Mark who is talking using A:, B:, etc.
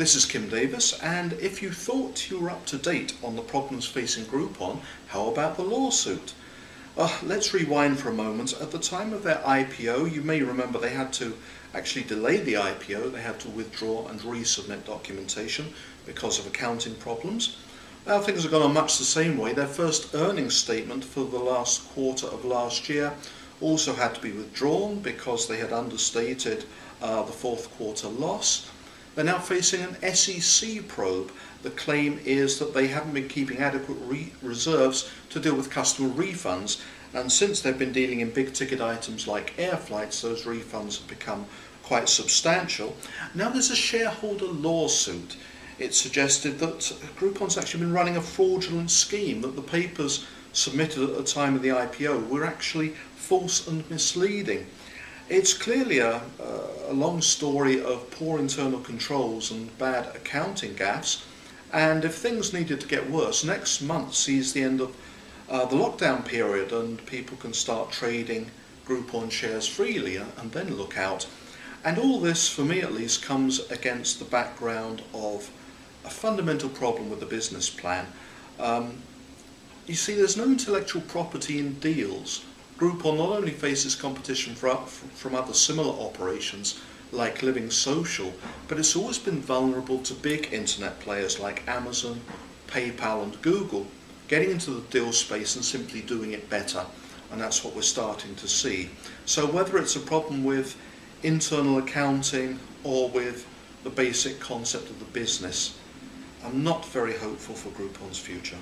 A: This is Kim Davis, and if you thought you were up to date on the problems facing Groupon, how about the lawsuit? Let's rewind for a moment. At the time of their IPO, you may remember they had to actually delay the IPO. They had to withdraw and resubmit documentation because of accounting problems. Now things have gone on much the same way. Their first earnings statement for the last quarter of last year also had to be withdrawn because they had understated the fourth quarter loss. They're now facing an SEC probe. The claim is that they haven't been keeping adequate reserves to deal with customer refunds, and since they've been dealing in big ticket items like air flights, those refunds have become quite substantial. Now there's a shareholder lawsuit. It suggested that Groupon's actually been running a fraudulent scheme, that the papers submitted at the time of the IPO were actually false and misleading. It's clearly a long story of poor internal controls and bad accounting gaffes, and if things needed to get worse, next month sees the end of the lockdown period and people can start trading Groupon shares freely and then look out. And all this, for me at least, comes against the background of a fundamental problem with the business plan. You see, there's no intellectual property in deals. Groupon not only faces competition from other similar operations like Living Social, but it's always been vulnerable to big internet players like Amazon, PayPal and Google getting into the deal space and simply doing it better, and that's what we're starting to see. So whether it's a problem with internal accounting or with the basic concept of the business, I'm not very hopeful for Groupon's future.